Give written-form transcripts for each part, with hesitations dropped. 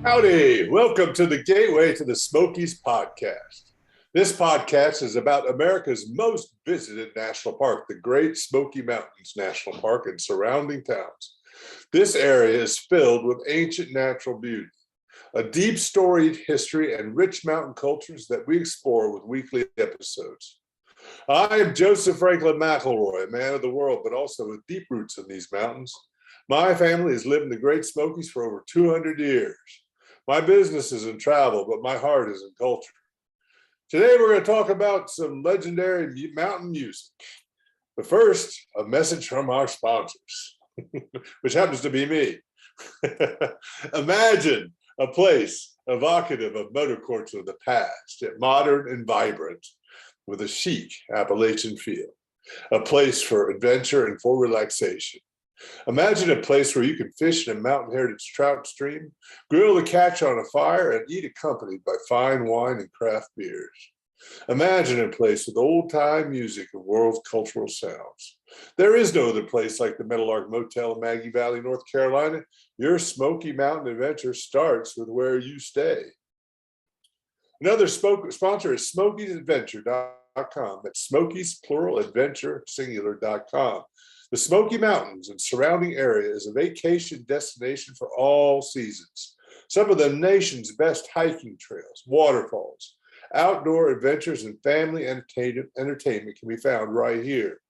Howdy, welcome to the Gateway to the Smokies podcast. This podcast is about America's most visited national park, the Great Smoky Mountains National Park and surrounding towns. This area is filled with ancient natural beauty, a deep storied history, and rich mountain cultures that we explore with weekly episodes. I am Joseph Franklin McElroy, a man of the world, but also with deep roots in these mountains. My family has lived in the Great Smokies for over 200 years. My business is in travel, but my heart is in culture. Today, we're going to talk about some legendary mountain music. But first, a message from our sponsors, which happens to be me. Imagine a place evocative of motor courts of the past, yet modern and vibrant, with a chic Appalachian feel. A place for adventure and for relaxation. Imagine a place where you can fish in a mountain heritage trout stream, grill the catch on a fire, and eat accompanied by fine wine and craft beers. Imagine a place with old-time music and world cultural sounds. There is no other place like the Meadowlark Motel in Maggie Valley, North Carolina. Your Smoky Mountain adventure starts with where you stay. Another sponsor is SmokiesAdventure.com. That's Smokies, plural, adventure, singular.com. The Smoky Mountains and surrounding area is a vacation destination for all seasons. Some of the nation's best hiking trails, waterfalls, outdoor adventures, and family entertainment can be found right here.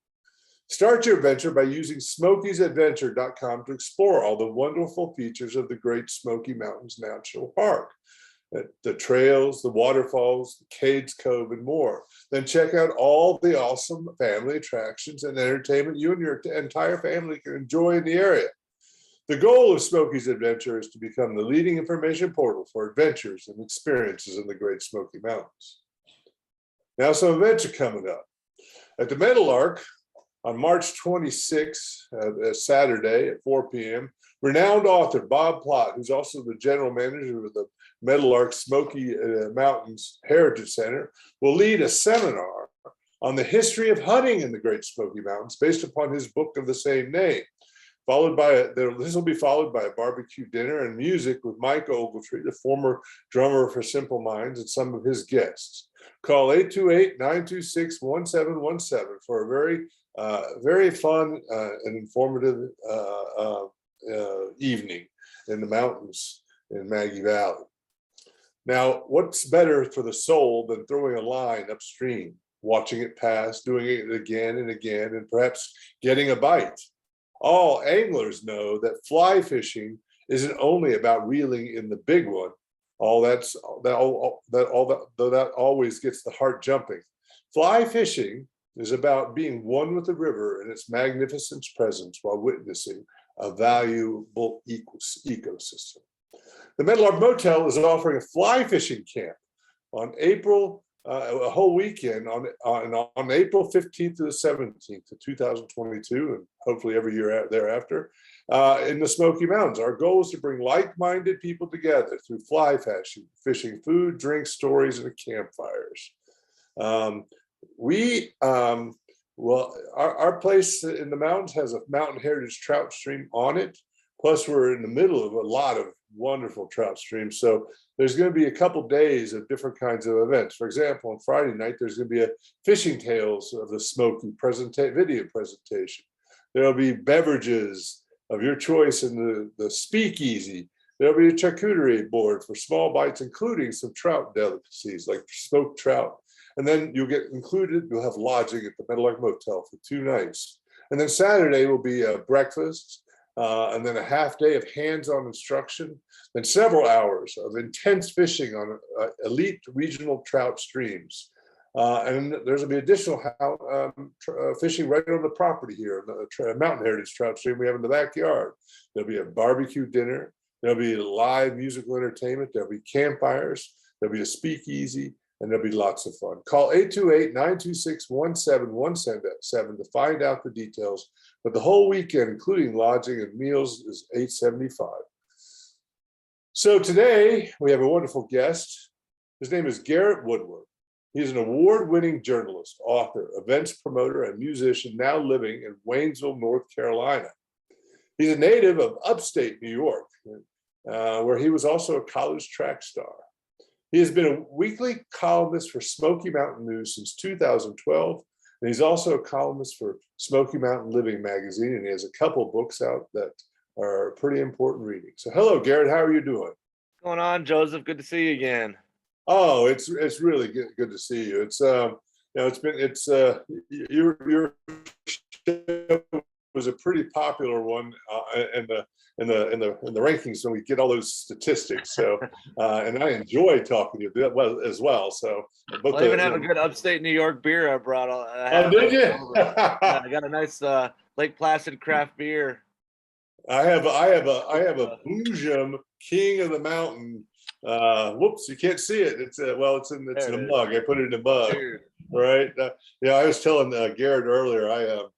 Start your adventure by using SmokiesAdventure.com to explore all the wonderful features of the Great Smoky Mountains National Park. The trails, the waterfalls, the Cades Cove, and more. Then check out all the awesome family attractions and entertainment you and your entire family can enjoy in the area. The goal of Smokies Adventure is to become the leading information portal for adventures and experiences in the Great Smoky Mountains. Now, some events are coming up. At the Meadowlark on March 26th, Saturday at 4 p.m., renowned author Bob Plott, who's also the general manager of the Meadowlark Smoky Mountains Heritage Center, will lead a seminar on the history of hunting in the Great Smoky Mountains based upon his book of the same name. This will be followed by a barbecue dinner and music with Mike Ogletree, the former drummer for Simple Minds, and some of his guests. Call 828-926-1717 for a very fun and informative evening in the mountains in Maggie Valley. Now, what's better for the soul than throwing a line upstream, watching it pass, doing it again and again, and perhaps getting a bite? All anglers know that fly fishing isn't only about reeling in the big one. That always gets the heart jumping. Fly fishing is about being one with the river and its magnificent presence while witnessing a valuable ecosystem. The Meadowlark Motel is offering a fly fishing camp on a whole weekend on April 15th to the 17th of 2022, and hopefully every year thereafter, in the Smoky Mountains. Our goal is to bring like-minded people together through fly fishing, food, drinks, stories, and campfires. Our place in the mountains has a mountain heritage trout stream on it. Plus, we're in the middle of a lot of wonderful trout streams. So there's going to be a couple days of different kinds of events. For example, on Friday night, there's going to be a Fishing Tales of the Smoky video presentation. There'll be beverages of your choice in the speakeasy. There'll be a charcuterie board for small bites, including some trout delicacies like smoked trout. And then you'll have lodging at the Meadowlark Motel for 2 nights. And then Saturday will be a breakfast, and then a half day of hands-on instruction, then several hours of intense fishing on elite regional trout streams. And there's going to be additional fishing right on the property here, the Mountain Heritage Trout Stream we have in the backyard. There'll be a barbecue dinner. There'll be live musical entertainment. There'll be campfires. There'll be a speakeasy, and there'll be lots of fun. Call 828-926-1717 to find out the details. But the whole weekend, including lodging and meals, is $875. So today we have a wonderful guest. His name is Garret Woodward. He is an award-winning journalist, author, events promoter, and musician now living in Waynesville, North Carolina. He's a native of upstate New York. where he was also a college track star. He has been a weekly columnist for Smoky Mountain News since 2012, and he's also a columnist for Smoky Mountain Living magazine, and he has a couple books out that are pretty important reading. So hello, Garret, how are you doing? What's going on, Joseph? Good to see you again. Oh, it's really good to see you. It's your show was a pretty popular one in the rankings when we get all those statistics. So and I enjoy talking to you as well. So I even have a good upstate New York beer I brought. Oh, did you? I got a nice Lake Placid craft beer. I have a Boojum King of the Mountain. Whoops, you can't see it. It's in a mug. I put it in a mug, right? Yeah, I was telling Garret earlier. I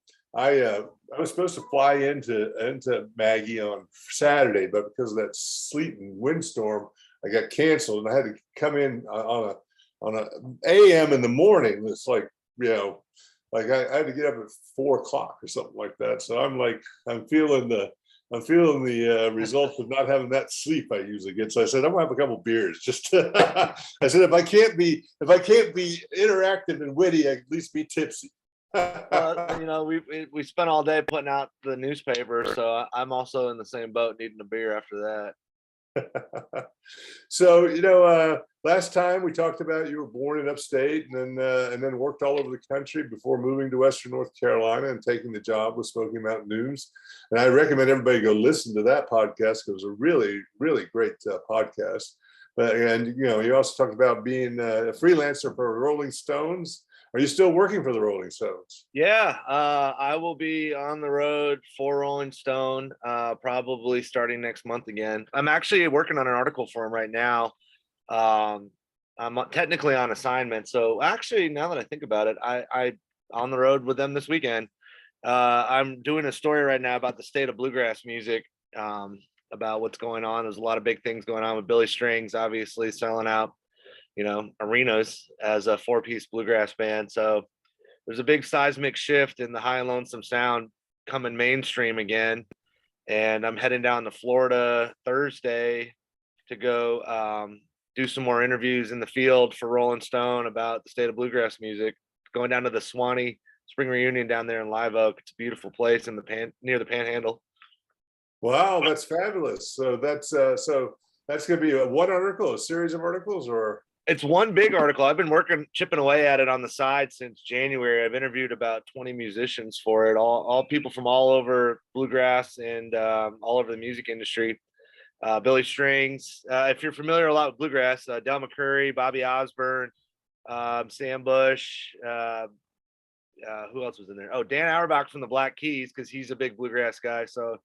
was supposed to fly into Maggie on Saturday, but because of that sleet and windstorm, I got canceled, and I had to come in on a AM in the morning. It's like, I had to get up at 4 o'clock or something like that. So I'm feeling the results of not having that sleep I usually get. So I said, I'm gonna have a couple beers. Just I said, if I can't be interactive and witty, I at least be tipsy. We spent all day putting out the newspaper, so I'm also in the same boat, needing a beer after that. So last time we talked about you were born in upstate and then worked all over the country before moving to Western North Carolina and taking the job with Smoky Mountain News. And I recommend everybody go listen to that podcast because it was a really, really great podcast. And you also talked about being a freelancer for Rolling Stones. Are you still working for the Rolling Stones? Yeah, I will be on the road for Rolling Stone, probably starting next month again. I'm actually working on an article for him right now. I'm technically on assignment. So actually, now that I think about it, I on the road with them this weekend. I'm doing a story right now about the state of bluegrass music, about what's going on. There's a lot of big things going on with Billy Strings, obviously selling out arenas as a 4-piece bluegrass band. So there's a big seismic shift in the high and lonesome sound coming mainstream again. And I'm heading down to Florida Thursday to go do some more interviews in the field for Rolling Stone about the state of bluegrass music. Going down to the Swanee Spring Reunion down there in Live Oak. It's a beautiful place in near the Panhandle. Wow, that's fabulous. So that's going to be one article, a series of articles, or? It's one big article. I've been chipping away at it on the side since January. I've interviewed about 20 musicians for it, all people from all over bluegrass and all over the music industry. Billy Strings, if you're familiar a lot with bluegrass, Del McCoury, Bobby Osborne, Sam Bush, who else was in there? Oh, Dan Auerbach from the Black Keys, because he's a big bluegrass guy. So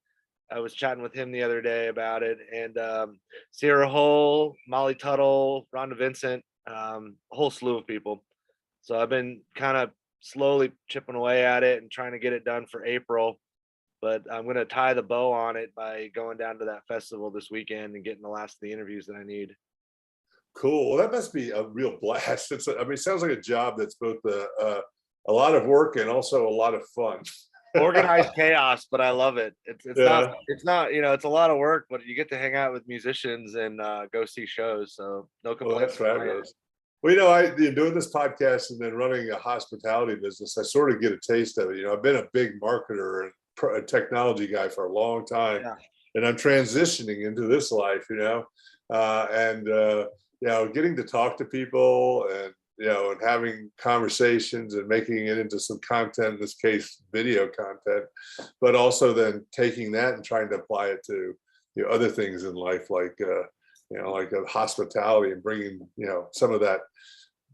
I was chatting with him the other day about it, and Sierra Hull, Molly Tuttle, Rhonda Vincent, a whole slew of people. So I've been kind of slowly chipping away at it and trying to get it done for April, but I'm going to tie the bow on it by going down to that festival this weekend and getting the last of the interviews that I need. Cool. Well, that must be a real blast. It sounds like a job that's both a lot of work and also a lot of fun. Organized chaos, but I love it. It's not it's a lot of work, but you get to hang out with musicians and go see shows. So no complaints. Well, that's fabulous. Well, doing this podcast and then running a hospitality business, I sort of get a taste of it. I've been a big marketer and a technology guy for a long time, and I'm transitioning into this life. Getting to talk to people and and having conversations and making it into some content, in this case, video content, but also then taking that and trying to apply it to other things in life, like hospitality, and bringing some of that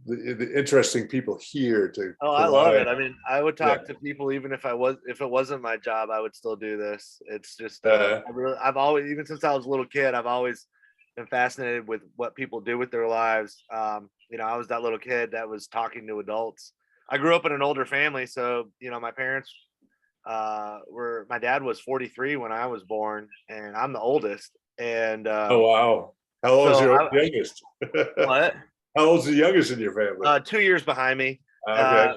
the interesting people here to. I love it. I mean, I would talk to people even if it wasn't my job, I would still do this. It's just I've always, even since I was a little kid, I've always been fascinated with what people do with their lives. I was that little kid that was talking to adults. I grew up in an older family, so my parents my dad was 43 when I was born, and I'm the oldest. And oh wow, how old is your youngest? What? How old's the youngest in your family? 2 years behind me. Okay.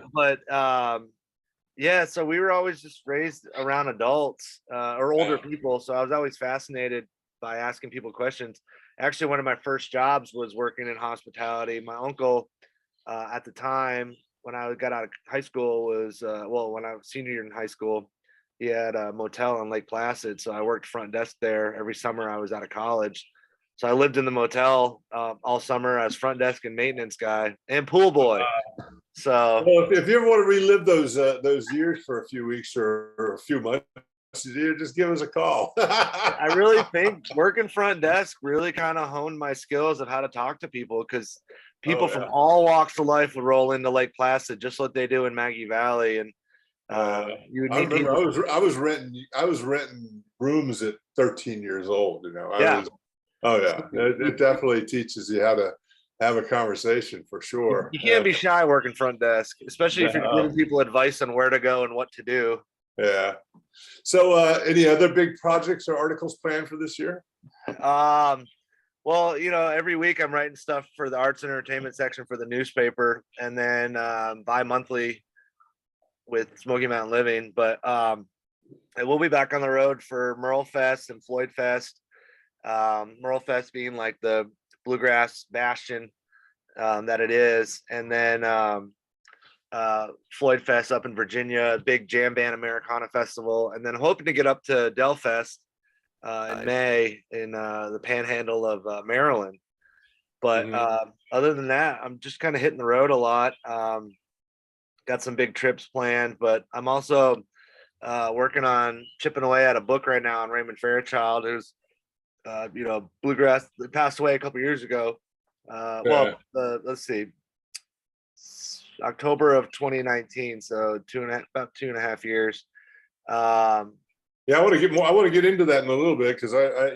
So we were always just raised around adults or older people. So I was always fascinated by asking people questions. Actually, one of my first jobs was working in hospitality. My uncle, at the time when I got out of high school was, when I was senior year in high school, he had a motel in Lake Placid. So I worked front desk there every summer I was out of college. So I lived in the motel all summer as front desk and maintenance guy and pool boy. So well, if you ever want to relive those years for a few weeks or a few months, just give us a call. I really think working front desk really kind of honed my skills of how to talk to people, because people from all walks of life would roll into Lake Placid, just like they do in Maggie Valley. And you would meet people. I was renting rooms at 13 years old. You know, it definitely teaches you how to have a conversation for sure. You can't be shy working front desk, especially if you're giving people advice on where to go and what to do. Yeah. So any other big projects or articles planned for this year? Well, you know, every week I'm writing stuff for the arts and entertainment section for the newspaper, and then bi-monthly with Smoky Mountain Living. But we'll be back on the road for Merle Fest and Floyd Fest. Merle Fest being like the bluegrass bastion that it is, and then Floyd Fest up in Virginia, big jam band Americana festival, and then hoping to get up to Del Fest in May in the panhandle of Maryland. But other than that, I'm just kind of hitting the road a lot. Got some big trips planned, but I'm also working on chipping away at a book right now on Raymond Fairchild, who's bluegrass, passed away a couple years ago. Let's see, October of 2019, so about 2.5 years. I want to get into that in a little bit, because I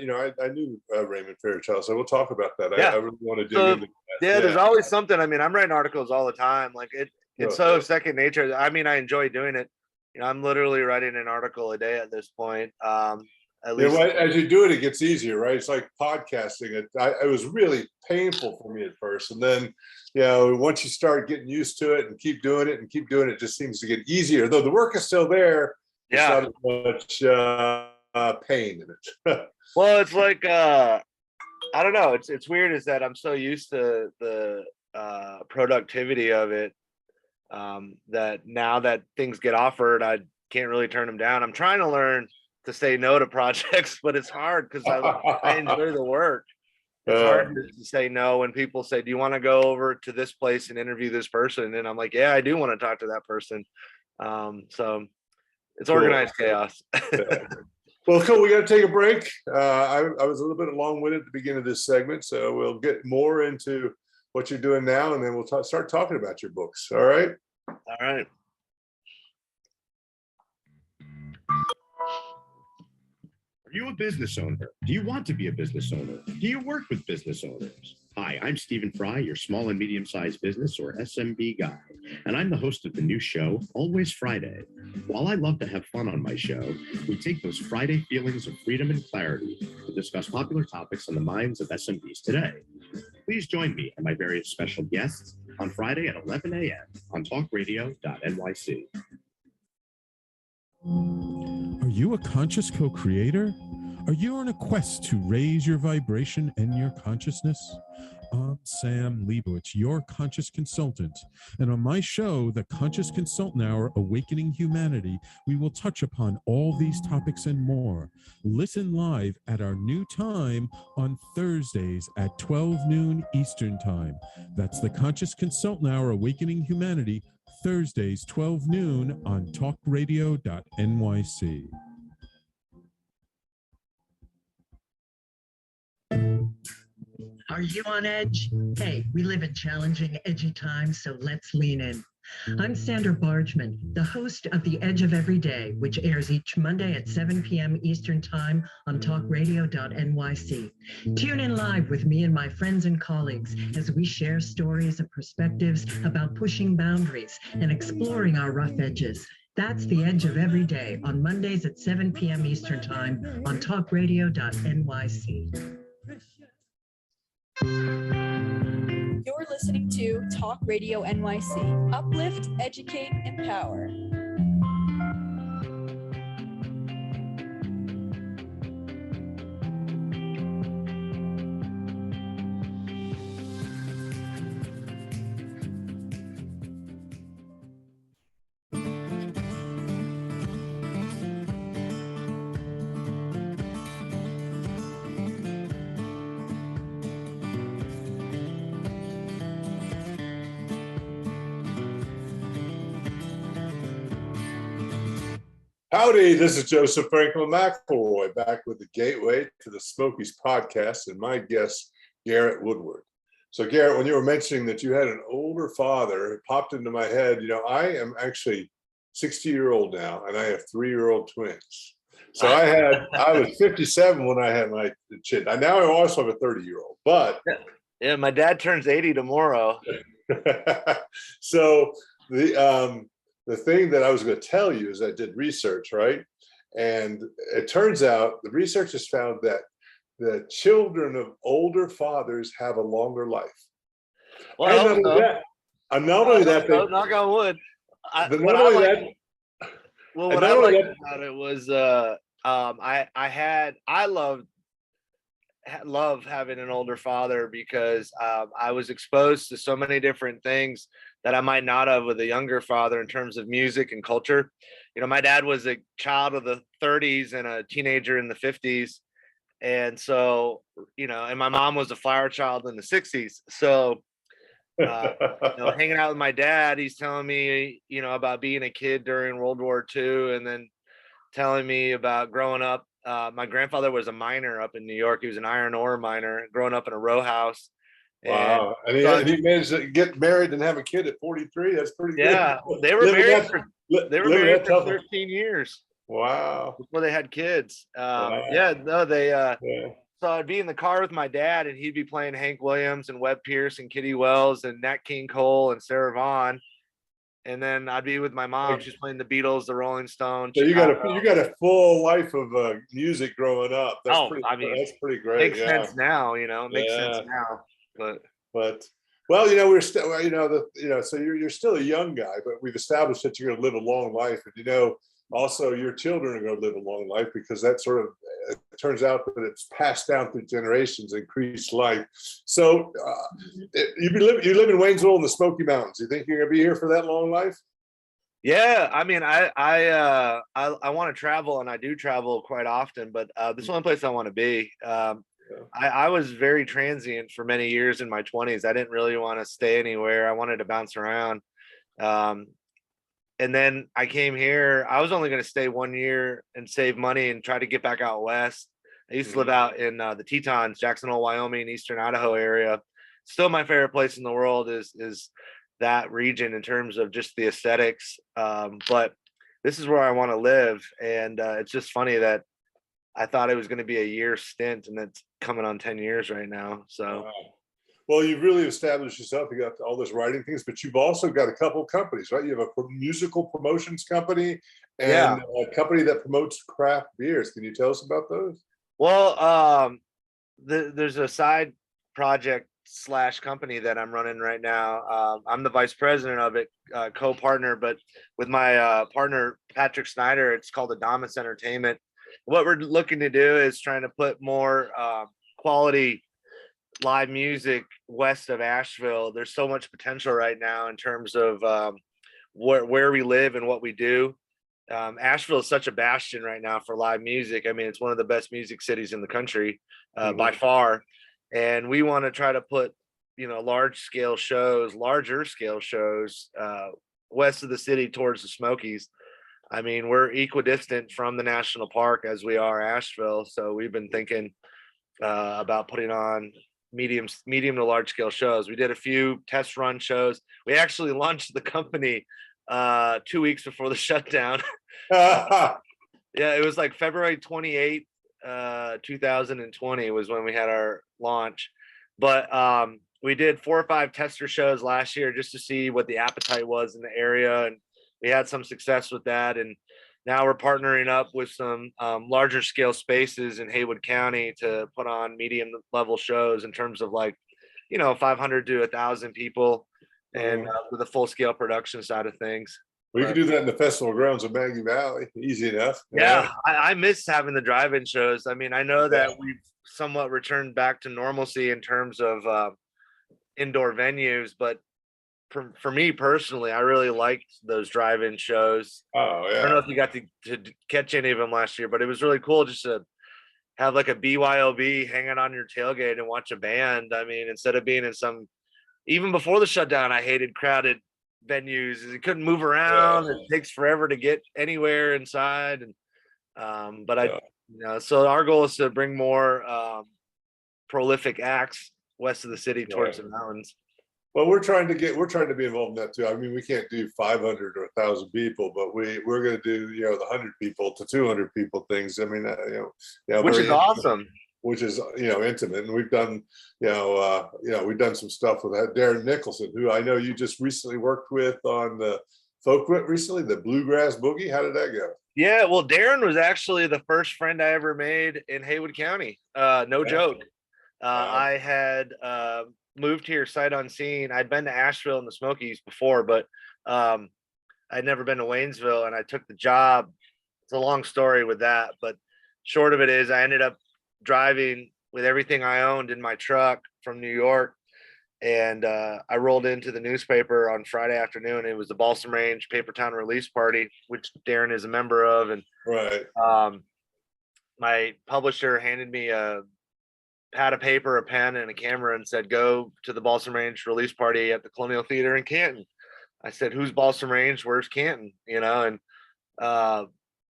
knew Raymond Fairchild, so we'll talk about that. I really want to dig into that. Yeah, there's always something. I mean, I'm writing articles all the time. Like it's so second nature. I mean, I enjoy doing it. You know, I'm literally writing an article a day at this point. At least as you do it, it gets easier, right? It's like podcasting. It was really painful for me at first, and then once you start getting used to it and keep doing it, it just seems to get easier. Though the work is still there, not as much pain in it. Well, it's like I don't know. It's weird is that I'm so used to the productivity of it that now that things get offered, I can't really turn them down. I'm trying to learn to say no to projects, but it's hard because I enjoy the work. It's hard to say no when people say, do you want to go over to this place and interview this person? And I'm like, yeah, I do want to talk to that person. So it's organized chaos. Well, cool. We got to take a break. I was a little bit long-winded at the beginning of this segment, so we'll get more into what you're doing now, and then we'll start talking about your books. All right? All right. Are you a business owner? Do you want to be a business owner? Do you work with business owners? Hi, I'm Stephen Fry, your small and medium-sized business or SMB guy, and I'm the host of the new show, Always Friday. While I love to have fun on my show, we take those Friday feelings of freedom and clarity to discuss popular topics on the minds of SMBs today. Please join me and my various special guests on Friday at 11 a.m. on talkradio.nyc. Are you a conscious co-creator? Are you on a quest to raise your vibration and your consciousness? I'm Sam Leibowitz, your conscious consultant. And on my show, The Conscious Consultant Hour, Awakening Humanity, we will touch upon all these topics and more. Listen live at our new time on Thursdays at 12 noon Eastern Time. That's The Conscious Consultant Hour, Awakening Humanity, Thursdays, 12 noon on talkradio.nyc. Are you on edge? Hey, we live in challenging, edgy times, so let's lean in. I'm Sandra Bargman, the host of The Edge of Every Day, which airs each Monday at 7 p.m. Eastern Time on talkradio.nyc. Tune in live with me and my friends and colleagues as we share stories and perspectives about pushing boundaries and exploring our rough edges. That's The Edge of Every Day on Mondays at 7 p.m. Eastern Time on talkradio.nyc. You're listening to Talk Radio NYC. Uplift, educate, empower. Howdy, this is Joseph Franklin McElroy back with the Gateway to the Smokies podcast and my guest, Garret Woodward. So Garret, when you were mentioning that you had an older father, it popped into my head, I am actually 60-year-old now and I have 3-year-old twins. So I was 57 when I had my kid. Now I also have a 30-year-old, but. Yeah, my dad turns 80 tomorrow. So the thing that I was going to tell you is I did research, right? And it turns out the researchers found that the children of older fathers have a longer life. Well, and not only that, knock on wood. what I liked about it was I love having an older father because I was exposed to so many different things that I might not have with a younger father in terms of music and culture. My dad was a child of the 30s and a teenager in the 50s. And so, and my mom was a flower child in the 60s. So, hanging out with my dad, he's telling me, about being a kid during World War II and then telling me about growing up. My grandfather was a miner up in New York. He was an iron ore miner, growing up in a row house. Wow. And he managed to get married and have a kid at 43. That's pretty good. Yeah. They were married for 13 years. Wow. Before they had kids. Wow. So I'd be in the car with my dad and he'd be playing Hank Williams and Webb Pierce and Kitty Wells and Nat King Cole and Sarah Vaughan. And then I'd be with my mom. She's playing the Beatles, the Rolling Stones. So you got a full life of music growing up. That's pretty great. Makes sense now, makes sense now. But well, we're still, so you're still a young guy, but we've established that you're going to live a long life, and also your children are going to live a long life because that sort of it turns out that it's passed down through generations, increased life. So you live in Waynesville in the Smoky Mountains. You think you're going to be here for that long life? Yeah, I mean, I want to travel, and I do travel quite often, but this is the only place I want to be. I was very transient for many years in my 20s. I didn't really want to stay anywhere. I wanted to bounce around. And then I came here. I was only going to stay 1 year and save money and try to get back out west. I used to live out in the Tetons, Jackson Hole, Wyoming, Eastern Idaho area. Still my favorite place in the world is that region in terms of just the aesthetics. But this is where I want to live. And it's just funny that I thought it was going to be a year stint and it's coming on 10 years right now. So, well, you've really established yourself. You got all those writing things, but you've also got a couple of companies, right? You have a musical promotions company and a company that promotes craft beers. Can you tell us about those? Well, there's a side project / company that I'm running right now. I'm the vice president of it, co-partner, but with my partner, Patrick Snyder, it's called Adamus Entertainment. What we're looking to do is trying to put more quality live music west of Asheville. There's so much potential right now in terms of where we live and what we do. Asheville is such a bastion right now for live music. I mean, it's one of the best music cities in the country by far. And we want to try to put, larger scale shows west of the city towards the Smokies. I mean, we're equidistant from the national park as we are Asheville. So we've been thinking about putting on medium to large scale shows. We did a few test run shows. We actually launched the company 2 weeks before the shutdown. Yeah, it was like February 28th, 2020 was when we had our launch. But we did 4 or 5 tester shows last year just to see what the appetite was in the area. And we had some success with that. And now we're partnering up with some larger scale spaces in Haywood County to put on medium level shows in terms of 500 to 1,000 people and with a full scale production side of things. We can do that in the festival grounds of Maggie Valley. Easy enough. Yeah, I miss having the drive-in shows. I mean, I know that we've somewhat returned back to normalcy in terms of indoor venues, but for me personally, I really liked those drive-in shows. Oh yeah. I don't know if you got to catch any of them last year, but it was really cool just to have like a BYOB hanging on your tailgate and watch a band. I mean, instead of being in even before the shutdown, I hated crowded venues is he couldn't move around. It takes forever to get anywhere inside. And but I, so our goal is to bring more prolific acts west of the city towards the mountains. Well, we're trying to be involved in that too. I mean, we can't do 500 or 1,000 people, but we're going to do, the 100 people to 200 people things. I mean, which is awesome. Which is, intimate. And we've done, we've done some stuff with that Darren Nicholson, who I know you just recently worked with on the folk recently, the Bluegrass Boogie. How did that go? Yeah, well, Darren was actually the first friend I ever made in Haywood County. No joke. I had moved here sight unseen. I'd been to Asheville and the Smokies before, but I'd never been to Waynesville, and I took the job. It's a long story with that, but short of it is I ended up driving with everything I owned in my truck from New York. And I rolled into the newspaper on Friday afternoon. It was the Balsam Range Papertown release party, which Darren is a member of. And my publisher handed me a pad of paper, a pen, and a camera and said, go to the Balsam Range release party at the Colonial Theater in Canton. I said, who's Balsam Range? Where's Canton? And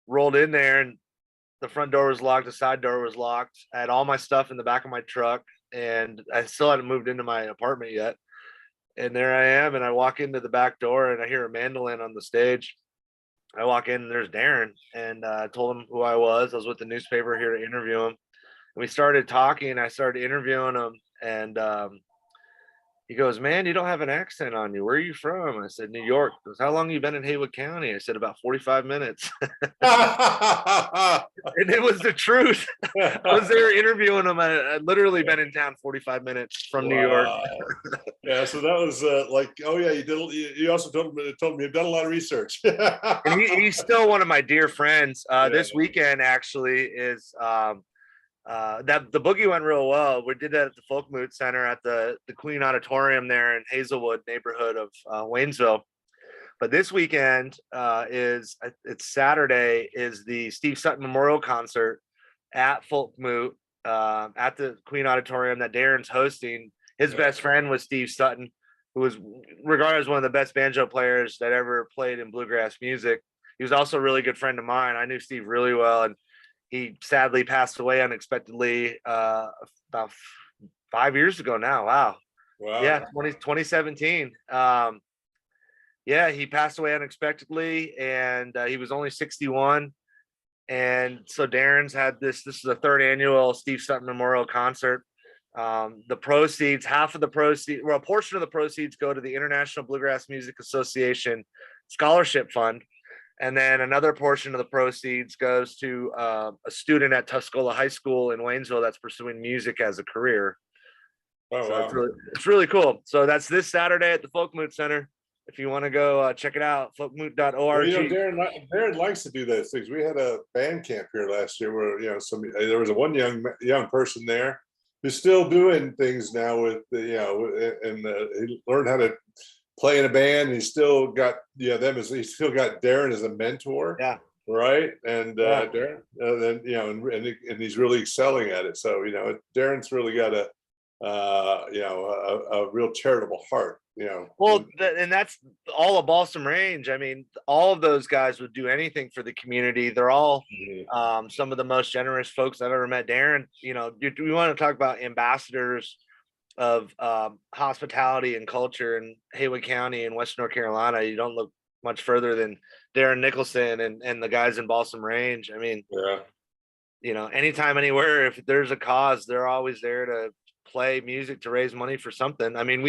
rolled in there, and the front door was locked. The side door was locked. I had all my stuff in the back of my truck, and I still hadn't moved into my apartment yet. And there I am, and I walk into the back door, and I hear a mandolin on the stage. I walk in, and there's Darren, and I told him who I was. I was with the newspaper here to interview him. And we started talking. I started interviewing him, and he goes, man, you don't have an accent on you. Where are you from? I said, New York. He goes, how long have you been in Haywood County? I said, about 45 minutes. And it was the truth. I was there interviewing him. I'd literally been in town 45 minutes from New York. Yeah, so that was you also told me you've done a lot of research. And he's still one of my dear friends. This weekend actually is that the boogie went real well. We did that at the Folk Moot Center at the Queen Auditorium there in Hazelwood neighborhood of Waynesville. But this weekend it's Saturday, is the Steve Sutton Memorial Concert at Folk Moot at the Queen Auditorium that Darren's hosting. His best friend was Steve Sutton, who was regarded as one of the best banjo players that ever played in bluegrass music. He was also a really good friend of mine. I knew Steve really well, and he sadly passed away unexpectedly about 5 years ago now. Wow. Yeah, 2017. He passed away unexpectedly, and he was only 61. And so Darren's had this is the third annual Steve Sutton Memorial Concert. The proceeds, a portion of the proceeds go to the International Bluegrass Music Association Scholarship Fund. And then another portion of the proceeds goes to a student at Tuscola High School in Waynesville that's pursuing music as a career. Oh, so wow. It's really cool. So that's this Saturday at the Folk Moot Center. If you want to go check it out, folkmoot.org. Well, Darren likes to do those things. We had a band camp here last year where there was one young person there who's still doing things now with he learned how to play in a band. He's still got he's still got Darren as a mentor. Yeah. Right. And Darren, and he's really excelling at it. So Darren's really got a real charitable heart. Well, and that's all of Balsam Range. I mean, all of those guys would do anything for the community. They're all some of the most generous folks I've ever met. Darren, we want to talk about ambassadors of hospitality and culture in Haywood County and Western North Carolina. You don't look much further than Darren Nicholson and the guys in Balsam Range. I mean, anytime, anywhere, if there's a cause, they're always there to play music to raise money for something. I mean,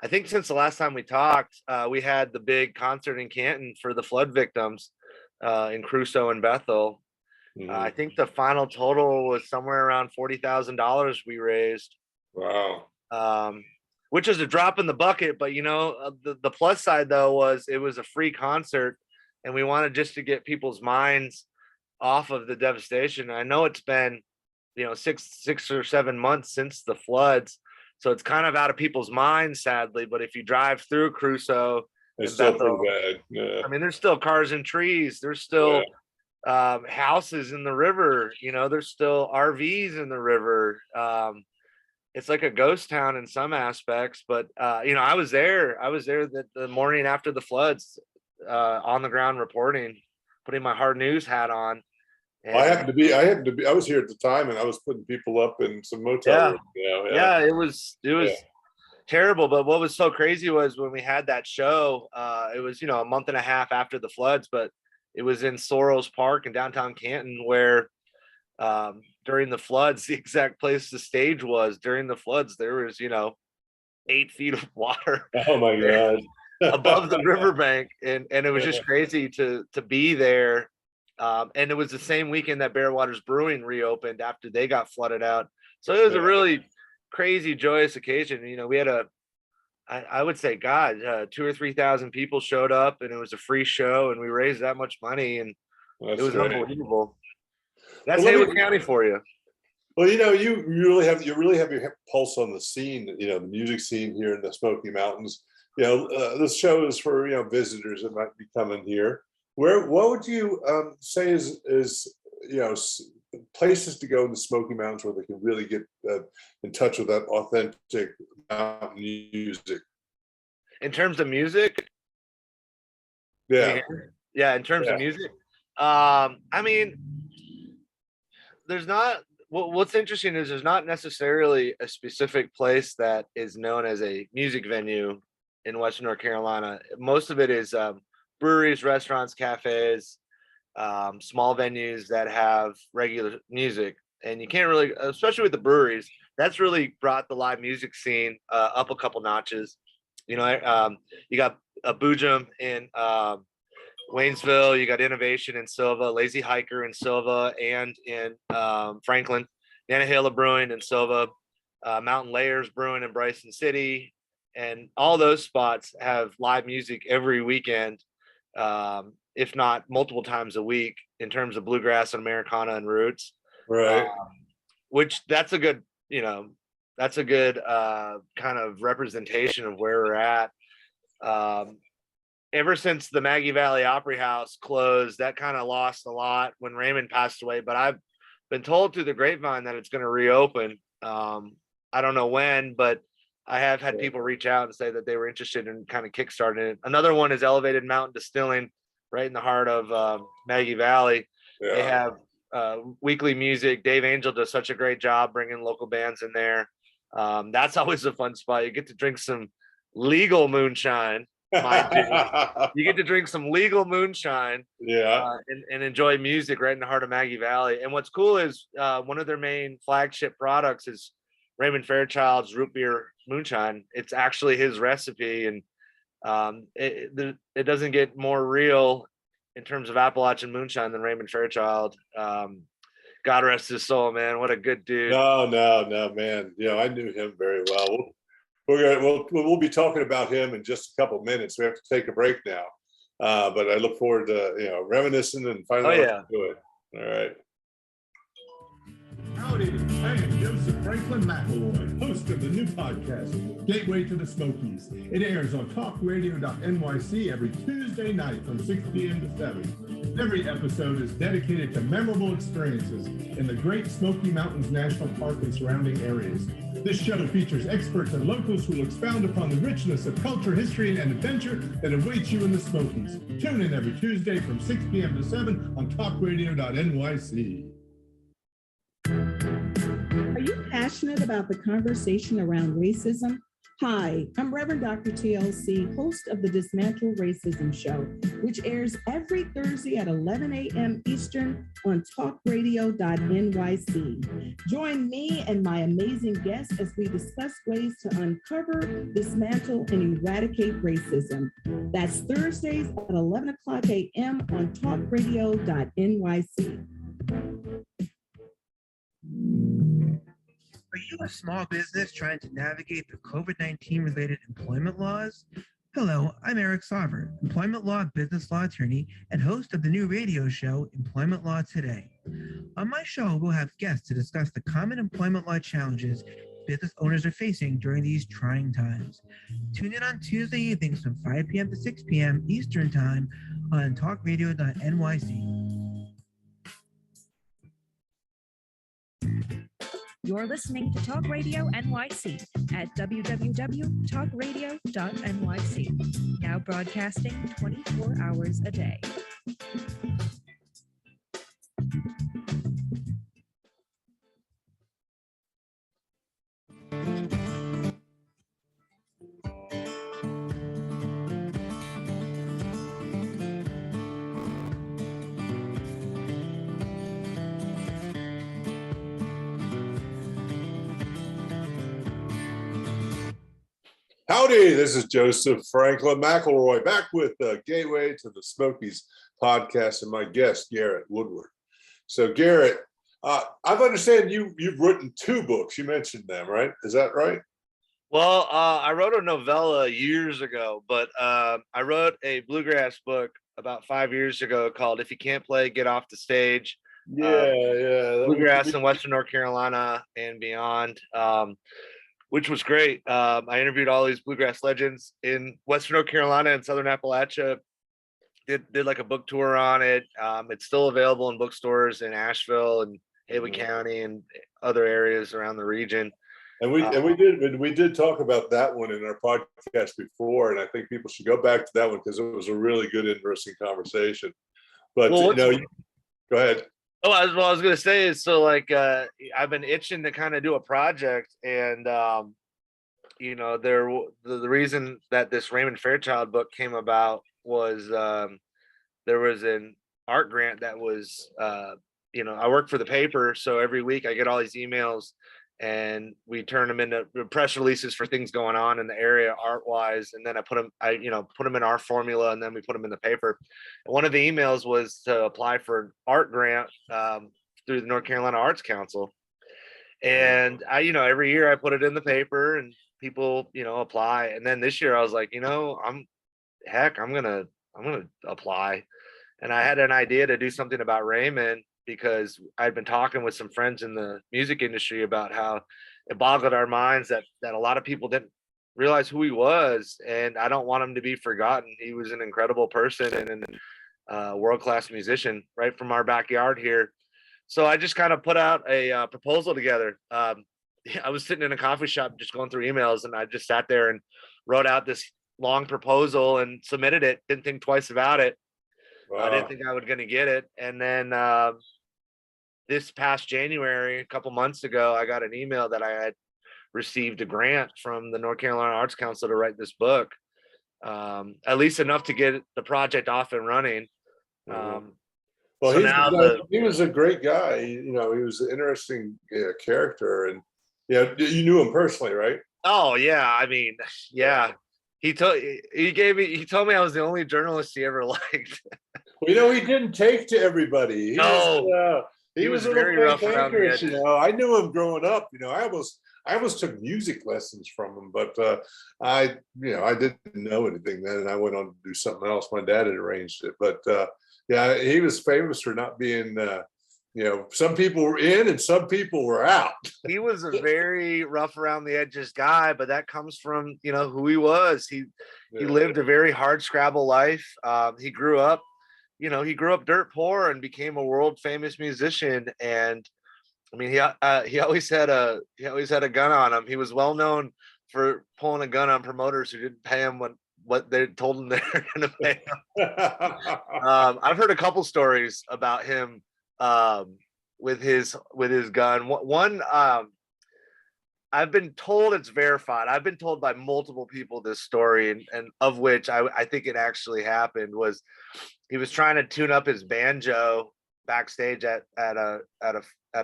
I think since the last time we talked, we had the big concert in Canton for the flood victims in Crusoe and Bethel. I think the final total was somewhere around $40,000 we raised. Wow. Which is a drop in the bucket, but the plus side though was it was a free concert, and we wanted just to get people's minds off of the devastation. I know it's been 6 or 7 months since the floods, so it's kind of out of people's minds, sadly. But if you drive through Crusoe, it's still pretty bad. Yeah. I mean, there's still cars and trees. There's still houses in the river. There's still RVs in the river. it's like a ghost town in some aspects, but you know, I was there the morning after the floods, on the ground reporting, putting my hard news hat on. And, I happened to be, I was here at the time, and I was putting people up in some motel rooms. Yeah, it was terrible. But what was so crazy was when we had that show, it was, you know, a month and a half after the floods, but it was in Soros Park in downtown Canton, where during the floods, the exact place the stage was during the floods, there was, you know, 8 feet of water. Oh my God. Above the riverbank. And it was just crazy to be there. And it was the same weekend that Bear Waters Brewing reopened after they got flooded out. So it was a really crazy, joyous occasion. You know, we had I would say, God, 2,000 or 3,000 people showed up, and it was a free show, and we raised that much money, and it was unbelievable. That's Haywood County for you. Well, you know, you really have your pulse on the scene, you know, the music scene here in the Smoky Mountains. You know, this show is for, you know, visitors that might be coming here. What would you say is you know, places to go in the Smoky Mountains where they can really get in touch with that authentic mountain music? In terms of music? Yeah. Yeah, in terms of music. I mean, there's not, what's interesting is there's not necessarily a specific place that is known as a music venue in Western North Carolina. Most of it is breweries, restaurants, cafes, small venues that have regular music. And you can't really, especially with the breweries, that's really brought the live music scene up a couple notches. You know, you got a Boojum in Waynesville, you got Innovation in Silva, Lazy Hiker in Silva, and in Franklin, Nantahala Brewing in Silva, Mountain Layers Brewing in Bryson City, and all those spots have live music every weekend, if not multiple times a week, in terms of bluegrass and Americana and roots. Right. Which that's a good, you know, that's a good kind of representation of where we're at. Ever since the Maggie Valley Opry House closed, that kind of lost a lot when Raymond passed away, but I've been told through the grapevine that it's going to reopen. I don't know when, but I have had people reach out and say that they were interested in kind of kickstarting it. Another one is Elevated Mountain Distilling, right in the heart of Maggie Valley. Yeah. They have weekly music. Dave Angel does such a great job bringing local bands in there. That's always a fun spot. You get to drink some legal moonshine. You get to drink some legal moonshine, and enjoy music right in the heart of Maggie Valley. And what's cool is one of their main flagship products is Raymond Fairchild's root beer moonshine. It's actually his recipe, and it doesn't get more real in terms of Appalachian moonshine than Raymond Fairchild. God rest his soul, man. What a good dude. No, man. You know, I knew him very well. We'll be talking about him in just a couple of minutes. We have to take a break now, but I look forward to, you know, reminiscing and finding out what to do it. All right. Howdy, I am Joseph Franklin McElroy, host of the new podcast, Gateway to the Smokies. It airs on talkradio.nyc every Tuesday night from 6 p.m. to 7. Every episode is dedicated to memorable experiences in the Great Smoky Mountains National Park and surrounding areas. This show features experts and locals who will expound upon the richness of culture, history, and adventure that awaits you in the Smokies. Tune in every Tuesday from 6 p.m. to 7 on talkradio.nyc. Are you passionate about the conversation around racism? Hi, I'm Reverend Dr. TLC, host of the Dismantle Racism Show, which airs every Thursday at 11 a.m. Eastern on talkradio.nyc. Join me and my amazing guests as we discuss ways to uncover, dismantle, and eradicate racism. That's Thursdays at 11 o'clock a.m. on talkradio.nyc. Are you a small business trying to navigate the COVID-19 related employment laws? Hello, I'm Eric Sauver, employment law, business law attorney, and host of the new radio show, Employment Law Today. On my show, we'll have guests to discuss the common employment law challenges business owners are facing during these trying times. Tune in on Tuesday evenings from 5 p.m. to 6 p.m. Eastern Time on talkradio.nyc. You're listening to Talk Radio NYC at www.talkradio.nyc. Now broadcasting 24 hours a day. Howdy, this is Joseph Franklin McElroy back with Gateway to the Smokies podcast and my guest, Garret Woodward. So Garret, I understand you've written 2 books. You mentioned them, right? Is that right? Well, I wrote a novella years ago, but I wrote a bluegrass book about 5 years ago called If You Can't Play, Get Off the Stage. Yeah. Bluegrass in Western North Carolina and beyond. Which was great. I interviewed all these bluegrass legends in Western North Carolina and Southern Appalachia. Did like a book tour on it. It's still available in bookstores in Asheville and Haywood County and other areas around the region. And we did talk about that one in our podcast before, and I think people should go back to that one because it was a really good, interesting conversation. But go ahead. Oh, I was going to say is, so like, I've been itching to kind of do a project, and, the reason that this Raymond Fairchild book came about was there was an art grant that was, I work for the paper. So every week I get all these emails and we turn them into press releases for things going on in the area art wise. And then I put them in our formula, and then we put them in the paper. And one of the emails was to apply for an art grant through the North Carolina Arts Council. And every year I put it in the paper and people, apply. And then this year I was like, I'm going to apply. And I had an idea to do something about Raymond, because I'd been talking with some friends in the music industry about how it boggled our minds that a lot of people didn't realize who he was, and I don't want him to be forgotten. He was an incredible person and a world-class musician right from our backyard here. So I just kind of put out a proposal together. I was sitting in a coffee shop just going through emails, and I just sat there and wrote out this long proposal and submitted it. Didn't think twice about it. Wow. I didn't think I was going to get it. And then this past January, a couple months ago, I got an email that I had received a grant from the North Carolina Arts Council to write this book, at least enough to get the project off and running. Well, he was a great guy. He was an interesting character, and you knew him personally, right? Oh yeah, I mean, yeah. He told me I was the only journalist he ever liked. Well, he didn't take to everybody. He was very rough around the edges. I knew him growing up. I almost took music lessons from him, but I didn't know anything then, and I went on to do something else. My dad had arranged it, but he was famous for not being. Some people were in and some people were out. He was a very rough around the edges guy, but that comes from, who he was. He lived a very hard scrabble life. He grew up dirt poor and became a world famous musician. And I mean, he always had a gun on him. He was well known for pulling a gun on promoters who didn't pay him what they told him they were going to pay him. I've heard a couple stories about him with his gun. One, I've been told it's verified. I've been told by multiple people this story, and of which I think it actually happened, was he was trying to tune up his banjo backstage at a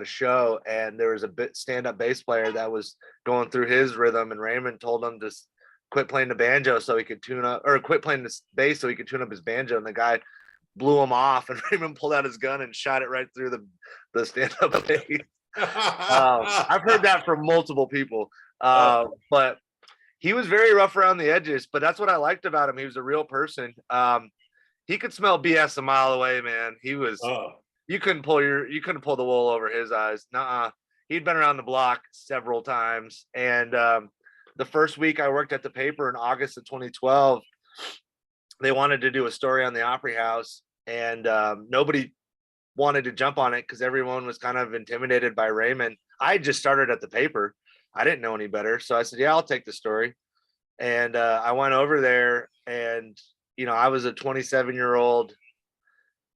show, and there was a stand-up bass player that was going through his rhythm, and Raymond told him to quit playing the banjo so he could quit playing the bass so he could tune up his banjo, and the guy blew him off, and Raymond pulled out his gun and shot it right through the stand-up bass. I've heard that from multiple people, but he was very rough around the edges, but that's what I liked about him. He was a real person. He could smell BS a mile away, man. He was, you couldn't pull the wool over his eyes. Nuh-uh. He'd been around the block several times. And the first week I worked at the paper in August of 2012, they wanted to do a story on the Opry House, and nobody wanted to jump on it because everyone was kind of intimidated by Raymond. I had just started at the paper. I didn't know any better. So I said, yeah, I'll take the story. And I went over there, and, you know, I was a 27-year-old